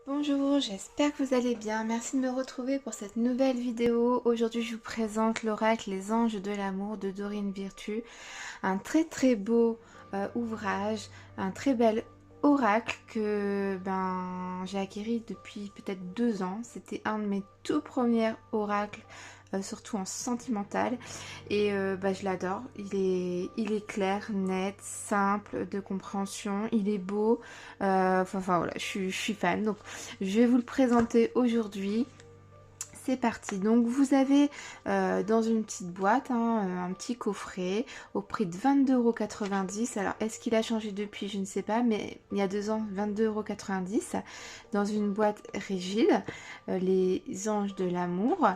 Bonjour, j'espère que vous allez bien. Merci de me retrouver pour cette nouvelle vidéo. Aujourd'hui, je vous présente l'oracle Les Anges de l'amour de Dorine Virtue. Un très beau ouvrage, un très bel oracle que j'ai acquis depuis peut-être 2 ans. C'était un de mes tout premiers oracles, surtout en sentimental. Et je l'adore. Il est clair, net, simple de compréhension. Il est beau. Enfin voilà, je suis fan. Donc je vais vous le présenter aujourd'hui. C'est parti. Donc vous avez dans une petite boîte un petit coffret au prix de 22,90 €. Alors est-ce qu'il a changé depuis? Je ne sais pas, mais il y a 2 ans, 22,90 € dans une boîte rigide, les anges de l'amour.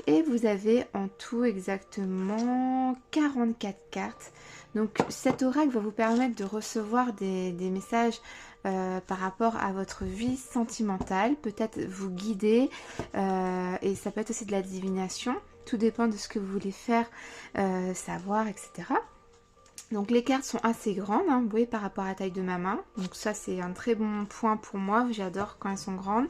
Et vous avez en tout exactement 44 cartes. Donc cet oracle va vous permettre de recevoir des messages par rapport à votre vie sentimentale, peut-être vous guider, et ça peut être aussi de la divination, tout dépend de ce que vous voulez faire savoir, etc. Donc les cartes sont assez grandes, vous voyez, par rapport à la taille de ma main. Donc ça c'est un très bon point pour moi, j'adore quand elles sont grandes.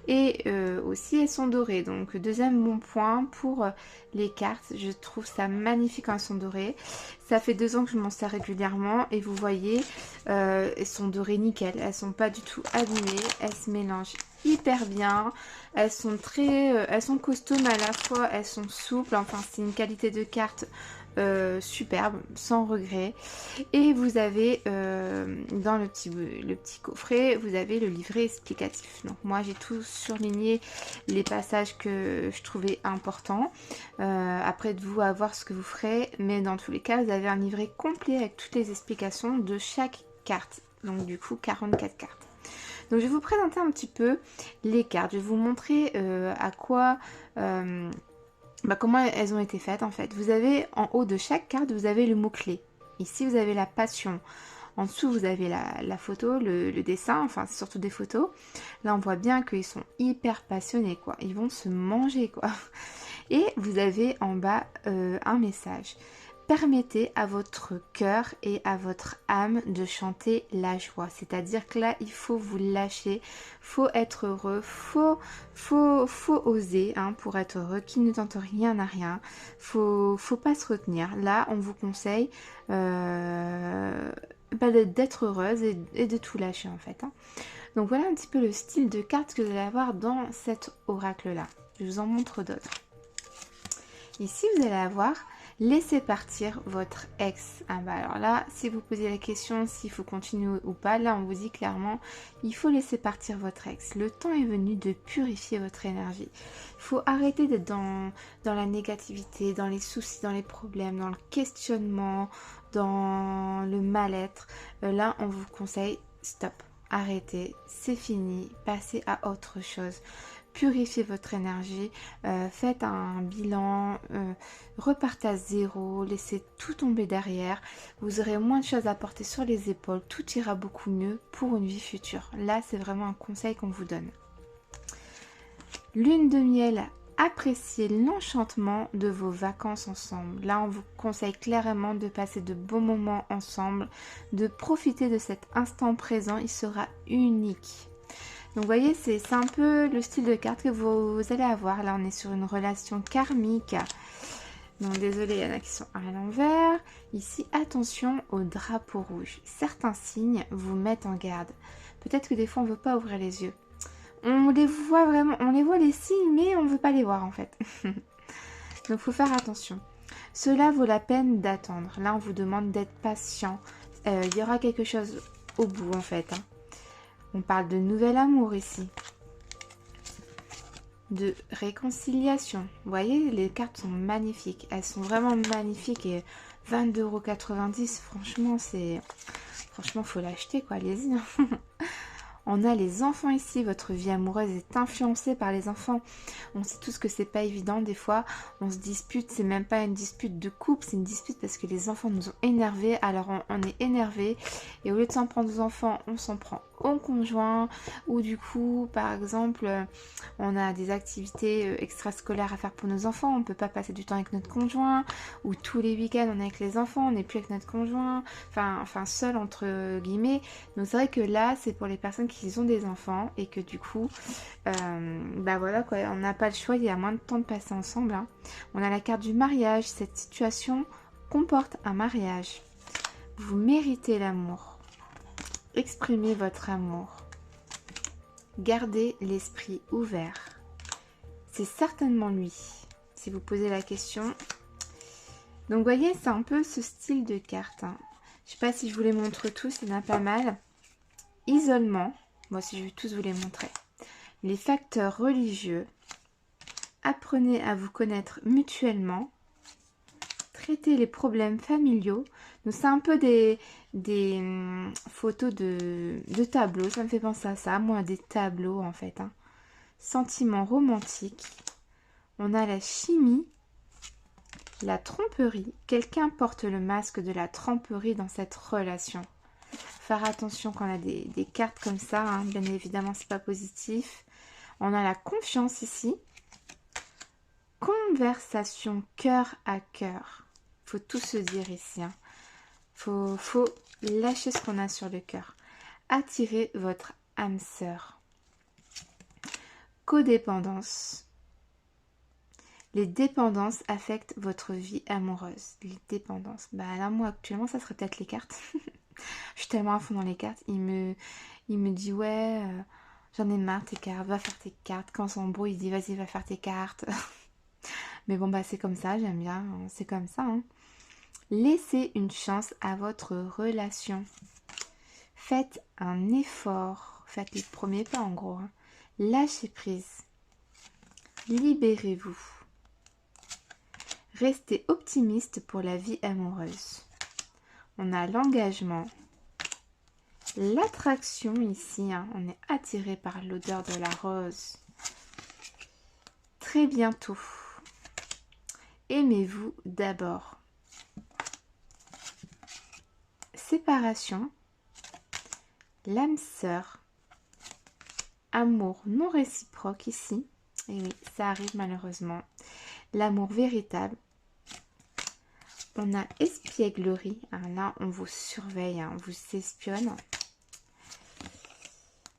Et aussi elles sont dorées. Donc deuxième bon point pour les cartes, je trouve ça magnifique quand elles sont dorées. Ça fait 2 ans que je m'en sers régulièrement et vous voyez, elles sont dorées nickel. Elles sont pas du tout abîmées, elles se mélangent hyper bien. Elles sont elles sont costauds mais à la fois elles sont souples. Enfin c'est une qualité de carte superbe, sans regret. Et vous avez dans le petit coffret, vous avez le livret explicatif. Donc moi j'ai tout surligné, les passages que je trouvais importants. Après de vous à voir ce que vous ferez, mais dans tous les cas vous avez un livret complet avec toutes les explications de chaque carte. Donc du coup 44 cartes. Donc je vais vous présenter un petit peu les cartes. Je vais vous montrer à quoi comment elles ont été faites en fait. Vous avez en haut de chaque carte, vous avez le mot-clé. Ici, vous avez la passion. En dessous, vous avez la photo, le dessin, enfin, c'est surtout des photos. Là, on voit bien qu'ils sont hyper passionnés, quoi. Ils vont se manger, quoi. Et vous avez en bas un message. Permettez à votre cœur et à votre âme de chanter la joie. C'est-à-dire que là, il faut vous lâcher, faut être heureux, faut oser pour être heureux. Qui ne tente rien n'a rien. Faut pas se retenir. Là, on vous conseille d'être heureuse et de tout lâcher en fait. Donc voilà un petit peu le style de cartes que vous allez avoir dans cet oracle-là. Je vous en montre d'autres. Ici, vous allez avoir laissez partir votre ex. Alors là, si vous posez la question s'il faut continuer ou pas, là on vous dit clairement, il faut laisser partir votre ex. Le temps est venu de purifier votre énergie. Il faut arrêter d'être dans la négativité, dans les soucis, dans les problèmes, dans le questionnement, dans le mal-être. Là, on vous conseille, stop, arrêtez, c'est fini, passez à autre chose. Purifiez votre énergie, faites un bilan, repartez à zéro, laissez tout tomber derrière, vous aurez moins de choses à porter sur les épaules, tout ira beaucoup mieux pour une vie future. Là, c'est vraiment un conseil qu'on vous donne. Lune de miel, appréciez l'enchantement de vos vacances ensemble. Là, on vous conseille clairement de passer de beaux moments ensemble, de profiter de cet instant présent, il sera unique. Donc vous voyez, c'est un peu le style de carte que vous allez avoir. Là, on est sur une relation karmique. Donc désolé, il y en a qui sont à l'envers. Ici, attention au drapeau rouge. Certains signes vous mettent en garde. Peut-être que des fois, on ne veut pas ouvrir les yeux. On les voit vraiment, on les voit les signes, mais on ne veut pas les voir en fait. Donc il faut faire attention. Cela vaut la peine d'attendre. Là, on vous demande d'être patient. Il y aura quelque chose au bout en fait. On parle de nouvel amour ici. De réconciliation. Vous voyez, les cartes sont magnifiques. Elles sont vraiment magnifiques et 22,90 €, franchement, c'est... Franchement, faut l'acheter, quoi. Allez-y. On a les enfants ici, votre vie amoureuse est influencée par les enfants. On sait tous que c'est pas évident, des fois on se dispute, c'est même pas une dispute de couple, c'est une dispute parce que les enfants nous ont énervés, alors on est énervé et au lieu de s'en prendre aux enfants, on s'en prend au conjoint, ou du coup par exemple on a des activités extrascolaires à faire pour nos enfants, on ne peut pas passer du temps avec notre conjoint, ou tous les week-ends on est avec les enfants, on n'est plus avec notre conjoint, enfin seul entre guillemets. Donc c'est vrai que là c'est pour les personnes qui ont des enfants et que du coup bah voilà quoi, on n'a pas le choix, il y a moins de temps de passer ensemble, hein. On a la carte du mariage, cette situation comporte un mariage. Vous méritez l'amour. Exprimez votre amour. Gardez l'esprit ouvert. C'est certainement lui, si vous posez la question. Donc, vous voyez, c'est un peu ce style de carte, hein. Je ne sais pas si je vous les montre tous, il y en a pas mal. Isolement. Moi aussi, je vais tous vous les montrer. Les facteurs religieux. Apprenez à vous connaître mutuellement. Traiter les problèmes familiaux. Donc c'est un peu des photos de tableaux, ça me fait penser à ça, moi des tableaux en fait, hein. Sentiments romantiques, on a la chimie, la tromperie, quelqu'un porte le masque de la tromperie dans cette relation. Faire attention quand on a des cartes comme ça, hein. Bien évidemment c'est pas positif. On a la confiance ici, conversation cœur à cœur. Faut tout se dire ici, hein. Faut lâcher ce qu'on a sur le cœur. Attirez votre âme sœur. Codépendance. Les dépendances affectent votre vie amoureuse. Les dépendances. Bah là, moi, actuellement, ça serait peut-être les cartes. Je suis tellement à fond dans les cartes. Il me dit, ouais, j'en ai marre tes cartes, va faire tes cartes. Quand on s'embrouille, il dit, vas-y, va faire tes cartes. Mais bon, bah c'est comme ça, j'aime bien. C'est comme ça, hein. Laissez une chance à votre relation. Faites un effort. Faites les premiers pas en gros, hein. Lâchez prise. Libérez-vous. Restez optimiste pour la vie amoureuse. On a l'engagement. L'attraction ici, hein. On est attiré par l'odeur de la rose. Très bientôt. Aimez-vous d'abord. Séparation. L'âme sœur. Amour non réciproque ici. Et oui, ça arrive malheureusement. L'amour véritable. On a espièglerie. Alors là, on vous surveille, hein, on vous espionne.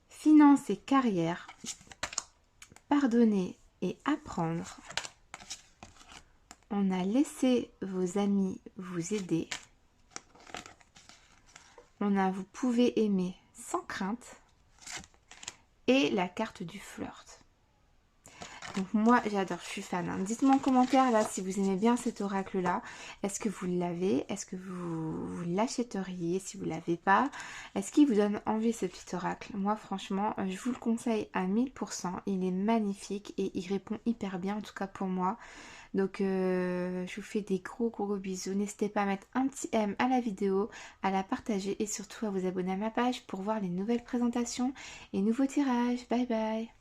Finance et carrière. Pardonner et apprendre. On a laissé vos amis vous aider. On a vous pouvez aimer sans crainte. Et la carte du flirt. Donc moi j'adore, je suis fan, hein. Dites-moi en commentaire là si vous aimez bien cet oracle là. Est-ce que vous l'avez? Est-ce que vous l'achèteriez si vous ne l'avez pas? Est-ce qu'il vous donne envie ce petit oracle? Moi franchement je vous le conseille à 1000%. Il est magnifique et il répond hyper bien, en tout cas pour moi. Donc je vous fais des gros bisous. N'hésitez pas à mettre un petit M à la vidéo, à la partager et surtout à vous abonner à ma page pour voir les nouvelles présentations et nouveaux tirages. Bye bye.